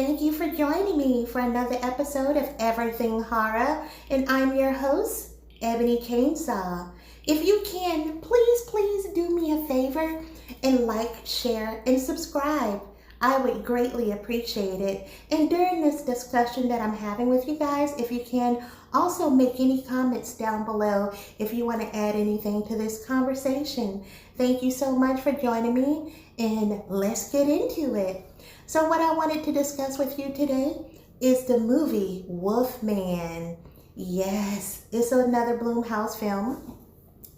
thank you for joining me for another episode of Everything Horror, and I'm your host, Ebony Canesaw. If you can, please do me a favor and like, share, and subscribe. I would greatly appreciate it. And during this discussion that I'm having with you guys, if you can, also make any comments down below if you want to add anything to this conversation. Thank you so much for joining me, and let's get into it. So what I wanted to discuss with you today is the movie Wolfman. Yes, it's another Blumhouse film.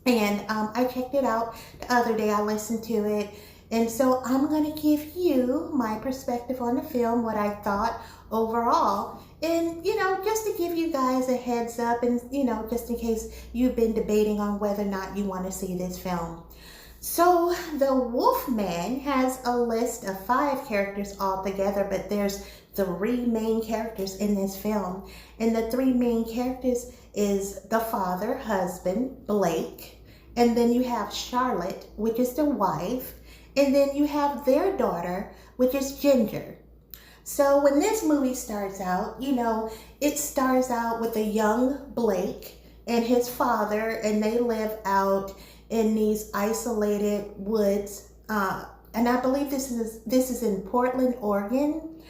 And I checked it out the other day. I listened to it. And so I'm going to give you my perspective on the film, what I thought overall. And, just to give you guys a heads up and, just in case you've been debating on whether or not you want to see this film. So the Wolfman has a list of 5 characters altogether, but there's 3 main characters in this film. And the 3 main characters is the father, husband, Blake. And then you have Charlotte, which is the wife. And then you have their daughter, which is Ginger. So when this movie starts out, it starts out with a young Blake and his father, and they live out in these isolated woods. And I believe this is in Portland, Oregon.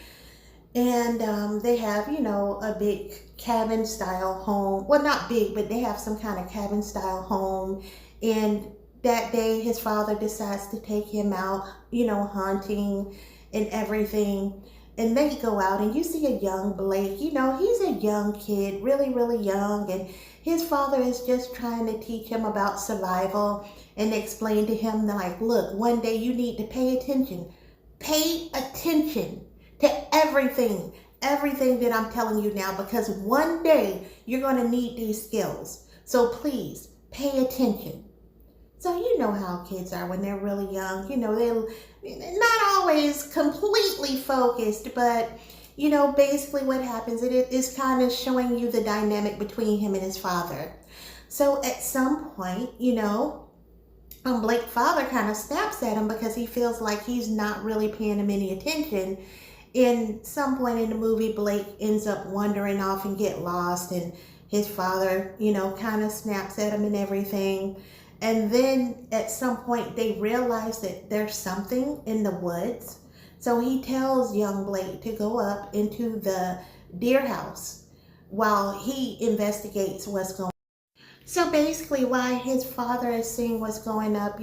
And they have, a big cabin style home. Well, not big, but they have some kind of cabin style home. And that day, his father decides to take him out, hunting and everything. And they go out and you see a young Blake, he's a young kid, really, really young. And his father is just trying to teach him about survival and explain to him that, like, look, one day you need to pay attention. Pay attention to everything that I'm telling you now, because one day you're going to need these skills. So please pay attention. So you know how kids are when they're really young. They're not always completely focused, but, basically what happens, it is kind of showing you the dynamic between him and his father. So at some point, Blake's father kind of snaps at him because he feels like he's not really paying him any attention. In some point in the movie, Blake ends up wandering off and get lost, and his father, kind of snaps at him and everything. And then at some point they realize that there's something in the woods. So he tells young Blake to go up into the deer house while he investigates what's going on. So basically while his father is seeing what's going on,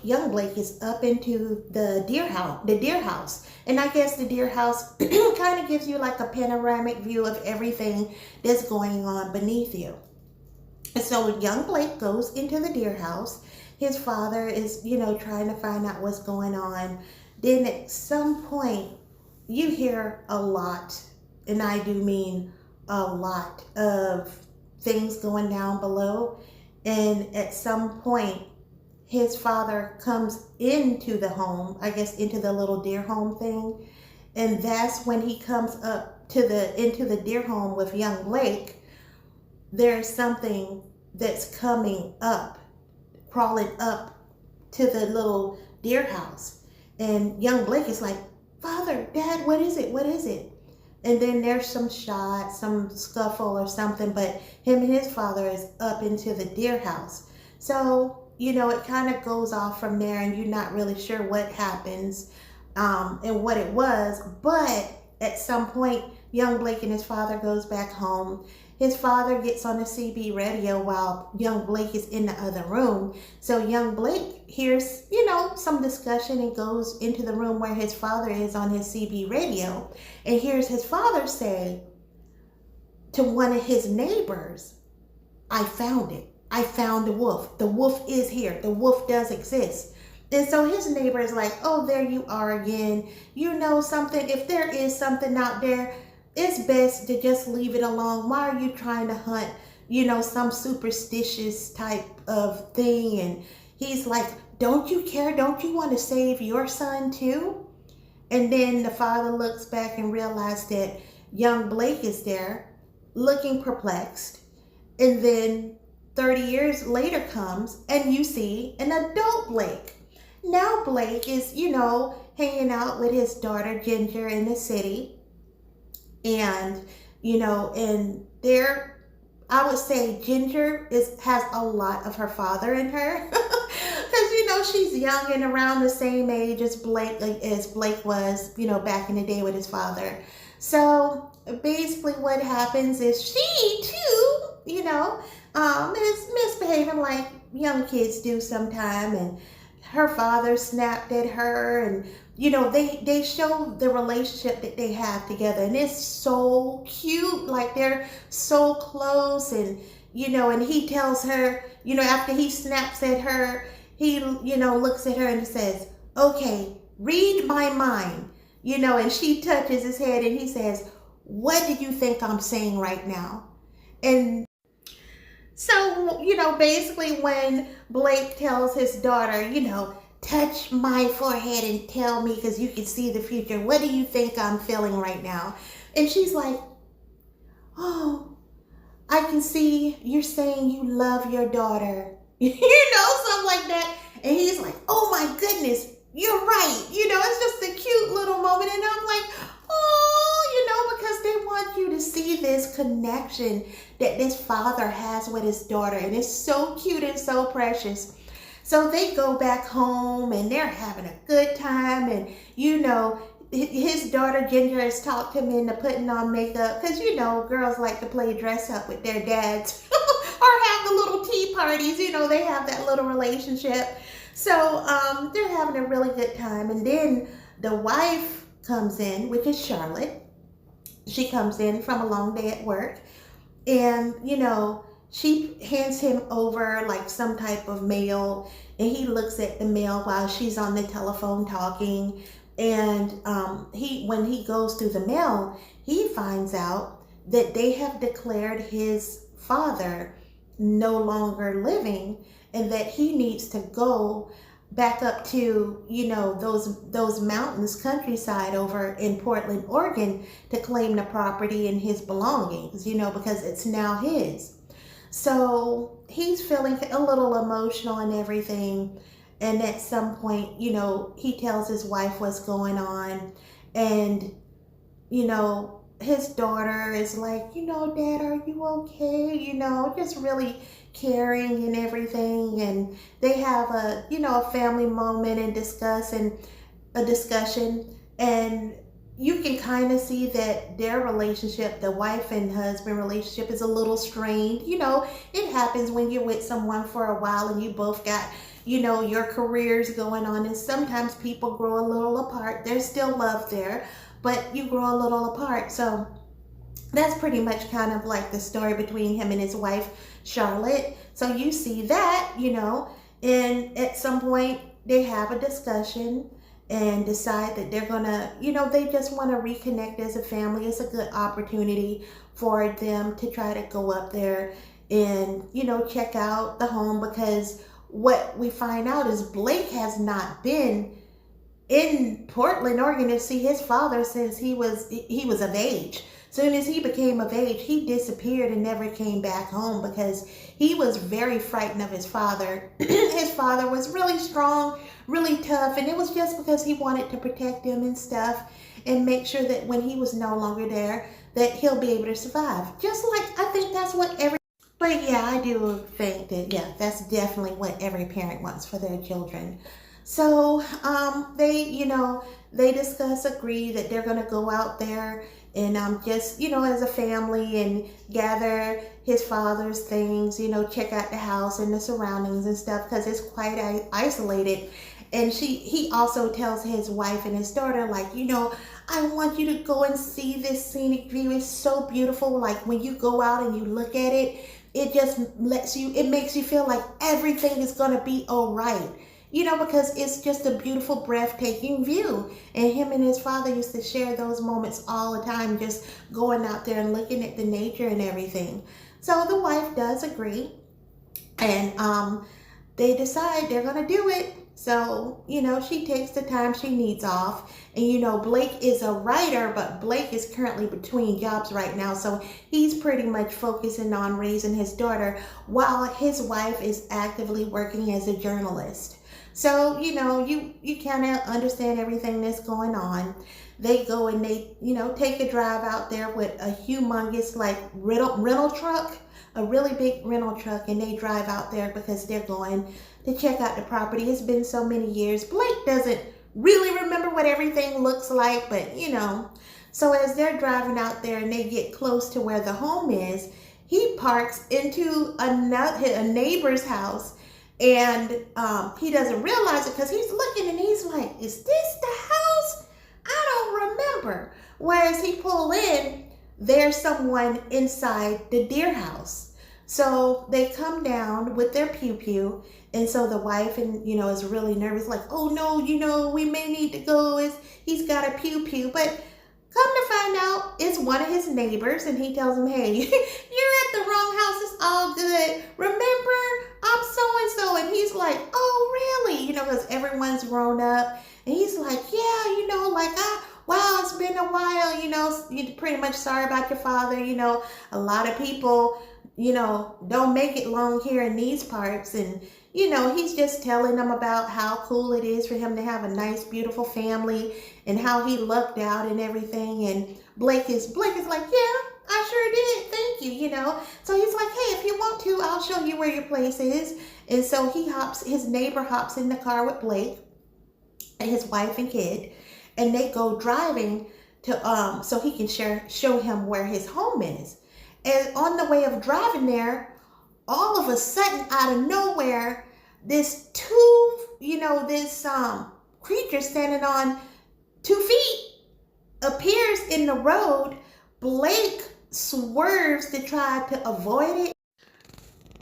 young Blake is up into the deer house. And I guess the deer house kind of gives you like a panoramic view of everything that's going on beneath you. And so young Blake goes into the deer house. His father is, trying to find out what's going on. Then at some point, you hear a lot, and I do mean a lot, of things going down below. And at some point, his father comes into the home, I guess into the little deer home thing. And that's when he comes up into the deer home with young Blake. There's something that's crawling up to the little deer house. And young Blake is like, Father, Dad, what is it? What is it? And then there's some shots, some scuffle or something, but him and his father is up into the deer house. So, it kind of goes off from there, and you're not really sure what happens and what it was. But at some point, young Blake and his father goes back home. His father gets on the CB radio while young Blake is in the other room. So young Blake hears, some discussion and goes into the room where his father is on his CB radio and hears his father say to one of his neighbors, I found it. I found the wolf. The wolf is here. The wolf does exist. And so his neighbor is like, oh, there you are again. You know something? If there is something out there, it's best to just leave it alone. Why are you trying to hunt, some superstitious type of thing? And he's like, don't you care? Don't you want to save your son too? And then the father looks back and realizes that young Blake is there looking perplexed. And then 30 years later comes and you see an adult Blake. Now Blake is, hanging out with his daughter Ginger in the city. And, and there, I would say Ginger has a lot of her father in her. Because, she's young and around the same age as Blake was, back in the day with his father. So basically what happens is she too, is misbehaving like young kids do sometime, and her father snapped at her, and they show the relationship that they have together, and it's so cute, like they're so close. And and he tells her, after he snaps at her, he looks at her and says, okay, read my mind, and she touches his head and he says, what do you think I'm saying right now? And so, basically when Blake tells his daughter, touch my forehead and tell me, because you can see the future, what do you think I'm feeling right now? And she's like, oh, I can see you're saying you love your daughter, something like that. And he's like, oh my goodness, you're right. It's just a cute little moment. And I'm like, oh, because they want you to see this connection that this father has with his daughter. And it's so cute and so precious. So they go back home and they're having a good time. And, his daughter Ginger has talked him into putting on makeup. Because, girls like to play dress up with their dads or have the little tea parties. They have that little relationship. So they're having a really good time. And then the wife comes in, which is Charlotte. She comes in from a long day at work. And, she hands him over like some type of mail. And he looks at the mail while she's on the telephone talking. And when he goes through the mail, he finds out that they have declared his father no longer living, and that he needs to go back up to, those mountains, countryside over in Portland, Oregon, to claim the property and his belongings, because it's now his. So he's feeling a little emotional and everything. And at some point, he tells his wife what's going on. And, his daughter is like, Dad, are you okay? Just really caring and everything. And they have a family moment and a discussion. And you can kind of see that their relationship, the wife and husband relationship, is a little strained. It happens when you're with someone for a while and you both got, your careers going on. And sometimes people grow a little apart. There's still love there, but you grow a little apart. So that's pretty much kind of like the story between him and his wife, Charlotte. So you see that, and at some point they have a discussion and decide that they're gonna, they just want to reconnect as a family. It's a good opportunity for them to try to go up there and, check out the home, because what we find out is Blake has not been in Portland, Oregon to see his father since he was of age. Soon as he became of age, he disappeared and never came back home because he was very frightened of his father. His father was really strong, really tough, and it was just because he wanted to protect him and stuff and make sure that when he was no longer there, that he'll be able to survive. Just like, I think that's what but yeah, I do think that, yeah, that's definitely what every parent wants for their children. So they discuss, agree that they're going to go out there and just, as a family, and gather his father's things, check out the house and the surroundings and stuff, because it's quite isolated. And he also tells his wife and his daughter, like, I want you to go and see this scenic view. It's so beautiful. Like, when you go out and you look at it, it just makes you feel like everything is going to be all right. Because it's just a beautiful, breathtaking view. And him and his father used to share those moments all the time, just going out there and looking at the nature and everything. So the wife does agree. And they decide they're going to do it. So, she takes the time she needs off. And, Blake is a writer, but Blake is currently between jobs right now. So he's pretty much focusing on raising his daughter while his wife is actively working as a journalist. So, you kind of understand everything that's going on. They go and they, take a drive out there with a humongous, like, rental truck, a really big rental truck, and they drive out there because they're going to check out the property. It's been so many years. Blake doesn't really remember what everything looks like, but, So as they're driving out there and they get close to where the home is, he parks into a neighbor's house, and he doesn't realize it because he's looking and he's like, is this the house? I don't remember. Whereas he pull in, there's someone inside the deer house. So they come down with their pew-pew, and so the wife is really nervous, like, oh no, we may need to go. He's got a pew-pew, but come to find out, it's one of his neighbors, and he tells him, hey, you're at the wrong house. It's all good. Remember, I'm so-and-so. And he's like, oh, really? Because everyone's grown up. And he's like, yeah, wow, it's been a while. You're pretty much sorry about your father. A lot of people, don't make it long here in these parts. And he's just telling them about how cool it is for him to have a nice, beautiful family and how he lucked out and everything. And Blake is like, yeah, I sure did. Thank you, So he's like, hey, if you want to, I'll show you where your place is. And so his neighbor hops in the car with Blake and his wife and kid, and they go driving to, so he can show him where his home is. And on the way of driving there, all of a sudden, out of nowhere, this creature standing on 2 feet appears in the road. Blake swerves to try to avoid it.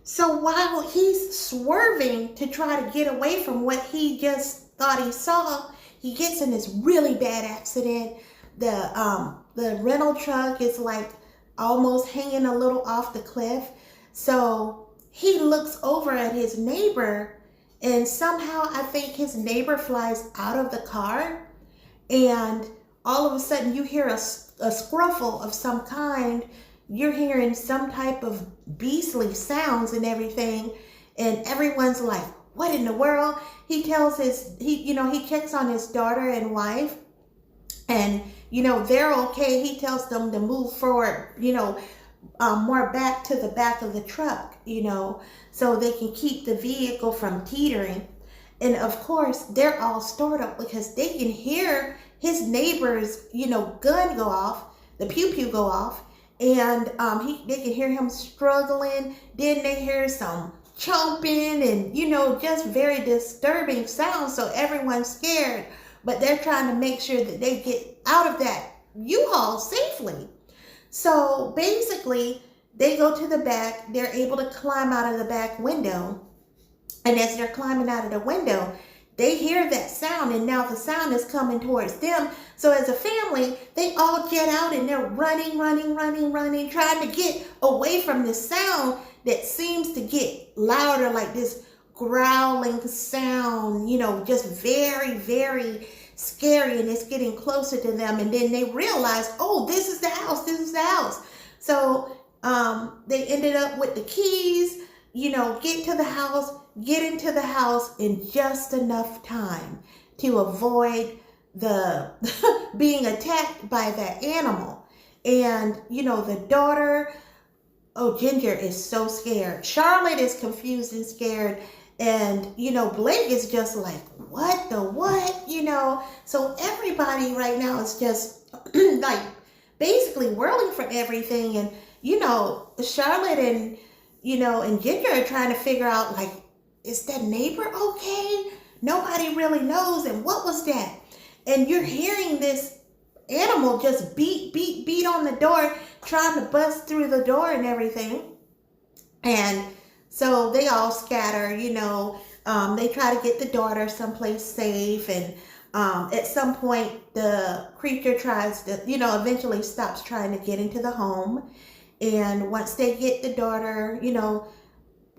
So while he's swerving to try to get away from what he just thought he saw, he gets in this really bad accident. The rental truck is like almost hanging a little off the cliff. So he looks over at his neighbor, and somehow I think his neighbor flies out of the car, and all of a sudden you hear a scruffle of some kind. You're hearing some type of beastly sounds and everything, and everyone's like, what in the world? He tells he checks on his daughter and wife, and they're okay. He tells them to move forward, more back to the back of the truck, so they can keep the vehicle from teetering. And of course, they're all startled because they can hear his neighbor's, gun go off, the pew-pew go off, and they can hear him struggling. Then they hear some chomping and, just very disturbing sounds. So everyone's scared, but they're trying to make sure that they get out of that U-Haul safely. So basically, they go to the back. They're able to climb out of the back window. And as they're climbing out of the window, they hear that sound, and now the sound is coming towards them. So as a family, they all get out and they're running, trying to get away from this sound that seems to get louder, like this growling sound, just very, very scary, and it's getting closer to them. And then they realize, oh, this is the house. So they ended up with the keys, get into the house in just enough time to avoid the being attacked by that animal. And the daughter, Ginger, is so scared. Charlotte is confused and scared. And, Blake is just like, what the what? So everybody right now is just like basically whirling for everything. And, Charlotte and, and Ginger are trying to figure out, like, is that neighbor okay? Nobody really knows. And what was that? And you're hearing this animal just beat on the door, trying to bust through the door and everything. And so they all scatter, they try to get the daughter someplace safe. And at some point, the creature tries to, eventually stops trying to get into the home. And once they get the daughter,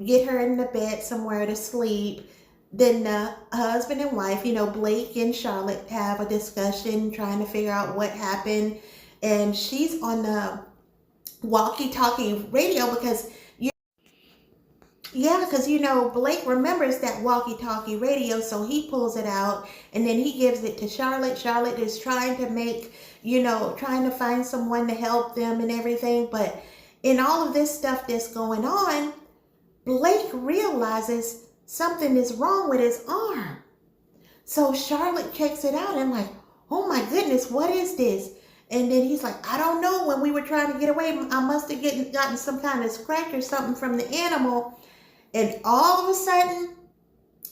get her in the bed somewhere to sleep, then the husband and wife, Blake and Charlotte, have a discussion trying to figure out what happened. And she's on the walkie-talkie radio because Yeah, because Blake remembers that walkie-talkie radio, so he pulls it out and then he gives it to Charlotte. Charlotte is trying to trying to find someone to help them and everything. But in all of this stuff that's going on, Blake realizes something is wrong with his arm. So Charlotte checks it out and like, oh my goodness, what is this? And then he's like, I don't know. When we were trying to get away, I must have gotten some kind of scratch or something from the animal. And all of a sudden,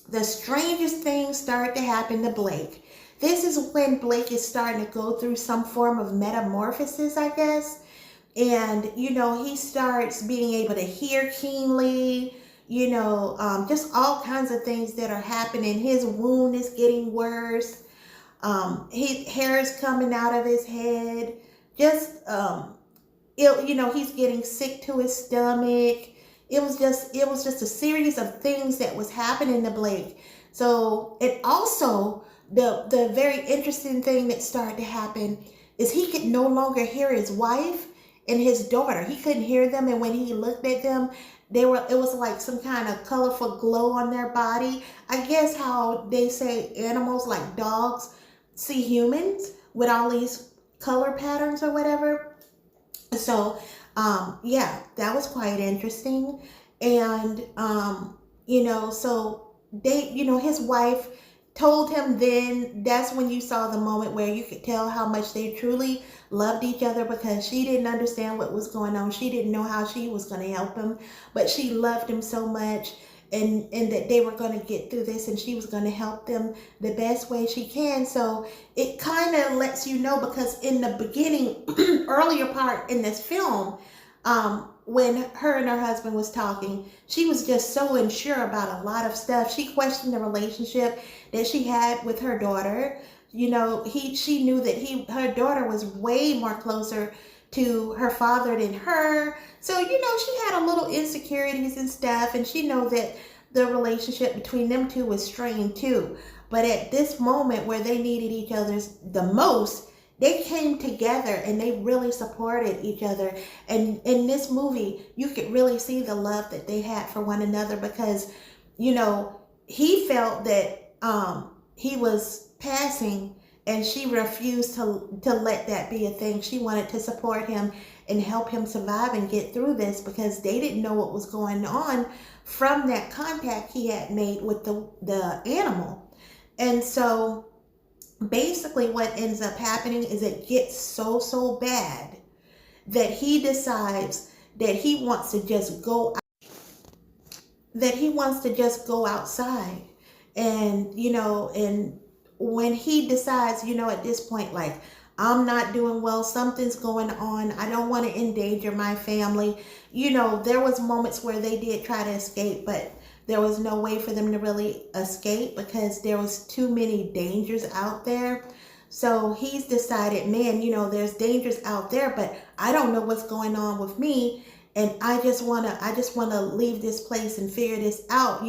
the strangest things start to happen to Blake. This is when Blake is starting to go through some form of metamorphosis, I guess. And, he starts being able to hear keenly, just all kinds of things that are happening. His wound is getting worse. His hair is coming out of his head. Just, he's getting sick to his stomach. It was just a series of things that was happening to Blake. So, and also the very interesting thing that started to happen is he could no longer hear his wife and his daughter. He couldn't hear them, and when he looked at them, it was like some kind of colorful glow on their body. I guess how they say animals like dogs see humans with all these color patterns or whatever. So yeah, that was quite interesting. And so his wife told him, then that's when you saw the moment where you could tell how much they truly loved each other, because she didn't understand what was going on. She didn't know how she was going to help him, but she loved him so much, and that they were going to get through this, and she was going to help them the best way she can. So it kind of lets you know, because in the beginning, earlier part in this film, when her and her husband was talking, she was just so unsure about a lot of stuff. She questioned the relationship that she had with her daughter. She knew that her daughter was way more closer to her father than her. So, she had a little insecurities and stuff, and she knew that the relationship between them two was strained too. But at this moment where they needed each other the most, they came together and they really supported each other. And in this movie, you could really see the love that they had for one another, because, he felt that he was passing, and she refused to let that be a thing. She wanted to support him and help him survive and get through this, because they didn't know what was going on from that contact he had made with the animal. And so basically what ends up happening is it gets so bad that he decides that he wants to just go outside. And and when he decides, at this point, like, I'm not doing well, something's going on, I don't want to endanger my family. There was moments where they did try to escape, but there was no way for them to really escape because there was too many dangers out there. So he's decided, man, there's dangers out there, but I don't know what's going on with me, and I just wanna leave this place and figure this out,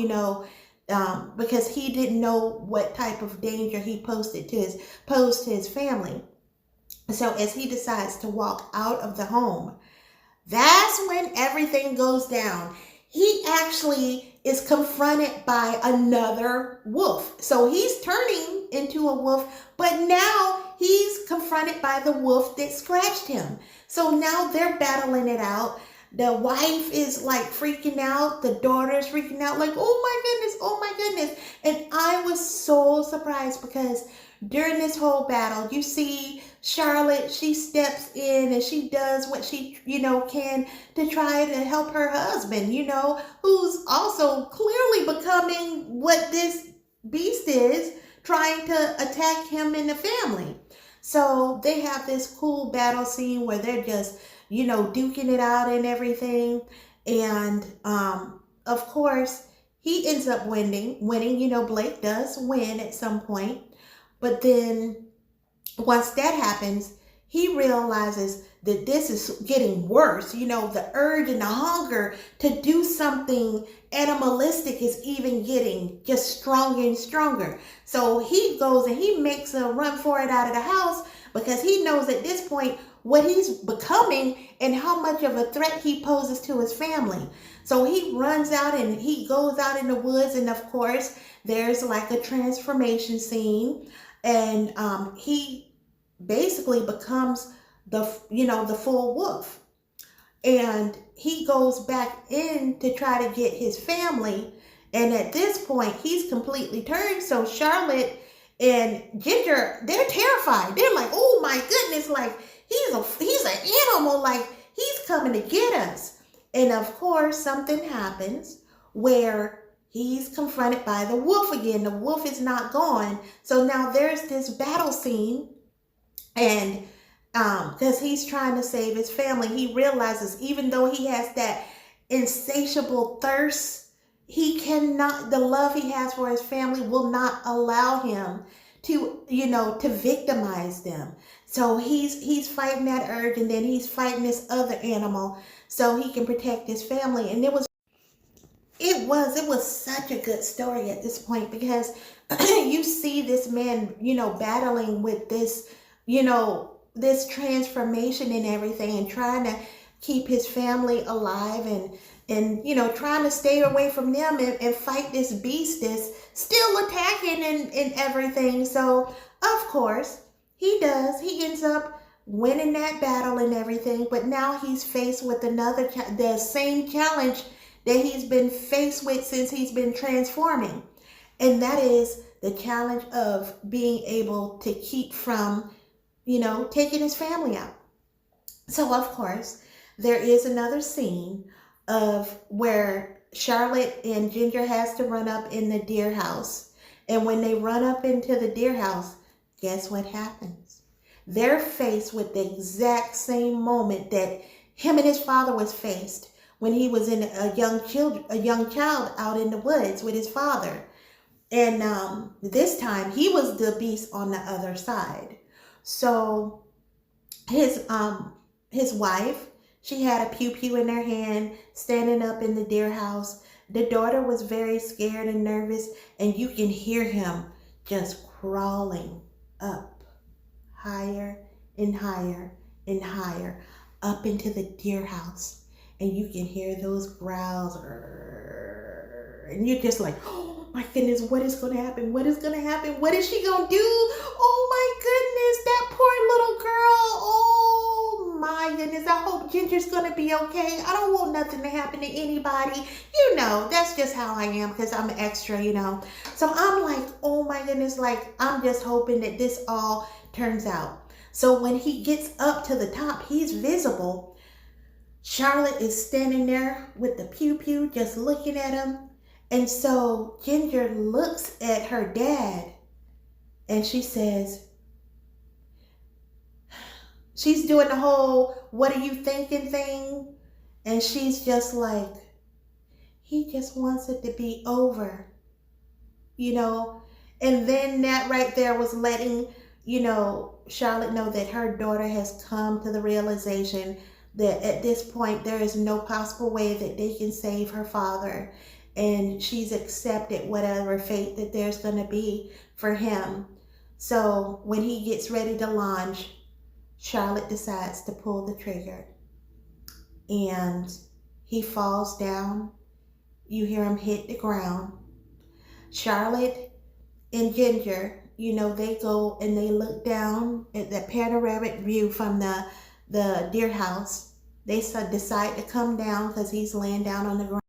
because he didn't know what type of danger he posed to his family. So as he decides to walk out of the home, that's when everything goes down. He actually is confronted by another wolf. So he's turning into a wolf, but now he's confronted by the wolf that scratched him. So now they're battling it out. The wife is like freaking out. The daughter's freaking out like, oh my goodness. And I was so surprised, because during this whole battle, you see Charlotte, she steps in and she does what she, can to try to help her husband, who's also clearly becoming what this beast is, trying to attack him and the family. So they have this cool battle scene where they're just, duking it out and everything. And of course, he ends up winning. Blake does win at some point. But then once that happens, he realizes that this is getting worse. The urge and the hunger to do something animalistic is even getting just stronger and stronger. So he goes and he makes a run for it out of the house, because he knows at this point what he's becoming and how much of a threat he poses to his family. So he runs out and he goes out in the woods, and of course, there's like a transformation scene, and he basically becomes the full wolf, and he goes back in to try to get his family, and at this point he's completely turned. So Charlotte and Ginger, they're terrified. They're like, oh my goodness, like he's an animal, like he's coming to get us. And of course something happens where he's confronted by the wolf again. The wolf is not gone, so now there's this battle scene, and because he's trying to save his family, he realizes even though he has that insatiable thirst, he cannot, the love he has for his family will not allow him to victimize them. So he's fighting that urge, and then he's fighting this other animal so he can protect his family. And it was such a good story at this point, because you see this man, battling with this, this transformation and everything, and trying to keep his family alive, and trying to stay away from them, and fight this beast that's still attacking and everything. So of course he ends up winning that battle and everything, but now he's faced with the same challenge that he's been faced with since he's been transforming, and that is the challenge of being able to keep from taking his family out. So of course, there is another scene of where Charlotte and Ginger has to run up in the deer house. And when they run up into the deer house, guess what happens? They're faced with the exact same moment that him and his father was faced when he was in a young child out in the woods with his father. And this time he was the beast on the other side. So his wife, she had a pew-pew in her hand, standing up in the deer house. The daughter was very scared and nervous, and you can hear him just crawling up higher and higher and higher up into the deer house. And you can hear those growls, and you're just like, oh my goodness, what is going to happen? What is going to happen? What is she going to do? Oh my goodness, that poor little girl. Oh my goodness, I hope Ginger's going to be okay. I don't want nothing to happen to anybody. That's just how I am, because I'm extra, So I'm like, oh my goodness, like I'm just hoping that this all turns out. So when he gets up to the top, he's visible. Charlotte is standing there with the pew-pew just looking at him. And so Ginger looks at her dad, and she says, she's doing the whole what are you thinking thing. And she's just like, he just wants it to be over, And then that right there was letting, Charlotte know that her daughter has come to the realization that at this point there is no possible way that they can save her father, and she's accepted whatever fate that there's going to be for him. So when he gets ready to launch, Charlotte decides to pull the trigger, and he falls down. You hear him hit the ground. Charlotte and Ginger, they go and they look down at the panoramic view from the deer house. They decide to come down because he's laying down on the ground.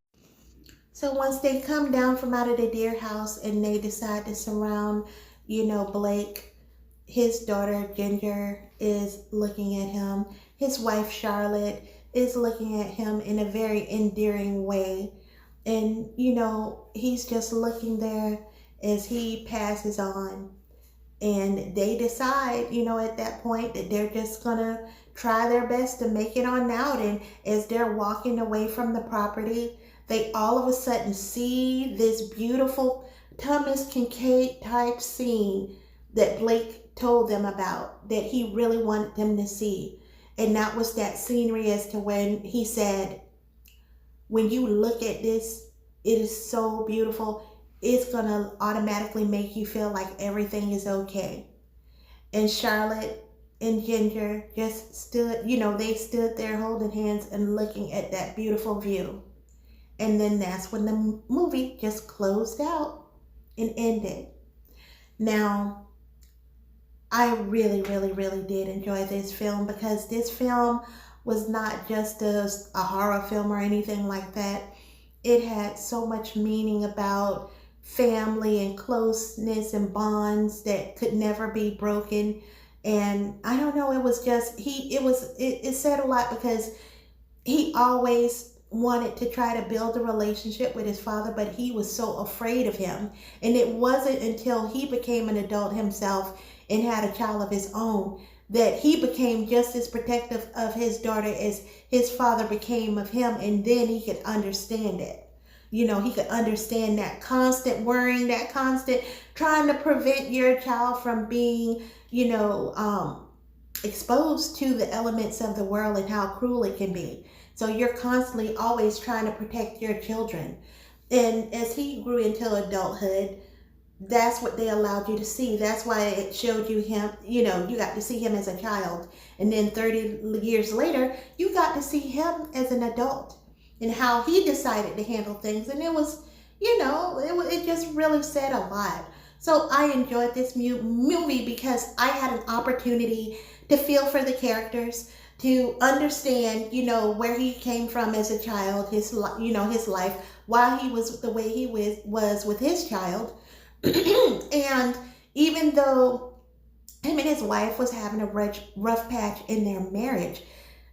So once they come down from out of the deer house and they decide to surround, Blake, his daughter Ginger is looking at him. His wife Charlotte is looking at him in a very endearing way. And, he's just looking there as he passes on. And they decide, at that point that they're just going to try their best to make it on out. And as they're walking away from the property, they all of a sudden see this beautiful Thomas Kincaid type scene that Blake told them about, that he really wanted them to see. And that was that scenery as to when he said, when you look at this, it is so beautiful. It's going to automatically make you feel like everything is okay. And Charlotte and Ginger just stood, they stood there holding hands and looking at that beautiful view. And then that's when the movie just closed out and ended. Now, I really, really, really did enjoy this film because this film was not just a horror film or anything like that. It had so much meaning about family and closeness and bonds that could never be broken. And I don't know, it was just, it said a lot because he always wanted to try to build a relationship with his father, but he was so afraid of him. And it wasn't until he became an adult himself and had a child of his own that he became just as protective of his daughter as his father became of him. And then he could understand it. You know, he could understand that constant worrying, that constant trying to prevent your child from being, exposed to the elements of the world and how cruel it can be. So you're constantly always trying to protect your children. And as he grew into adulthood, that's what they allowed you to see. That's why it showed you him, you got to see him as a child. And then 30 years later, you got to see him as an adult and how he decided to handle things. And it was, it just really said a lot. So I enjoyed this movie because I had an opportunity to feel for the characters, to understand, where he came from as a child, his life, why he was the way he was with his child. And even though him and his wife was having a rough patch in their marriage,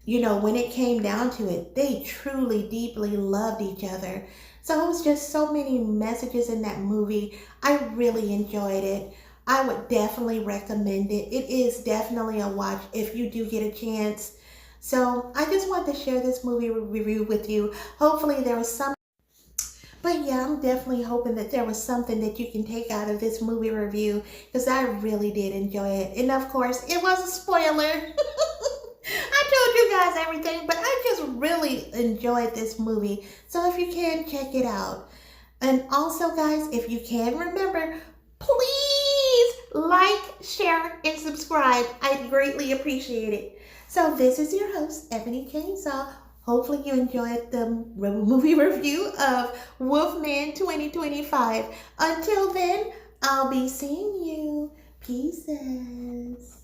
when it came down to it, they truly, deeply loved each other. So it was just so many messages in that movie. I really enjoyed it. I would definitely recommend it. It is definitely a watch if you do get a chance. So I just wanted to share this movie review with you. Hopefully there was some, but yeah, I'm definitely hoping that there was something that you can take out of this movie review because I really did enjoy it. And of course, it was a spoiler. I told you guys everything, but I just really enjoyed this movie. So if you can, check it out. And also, guys, if you can, remember, please like, share, and subscribe. I'd greatly appreciate it. So this is your host, Ebony Chainsaw. Hopefully you enjoyed the movie review of Wolfman 2025. Until then, I'll be seeing you. Pieces.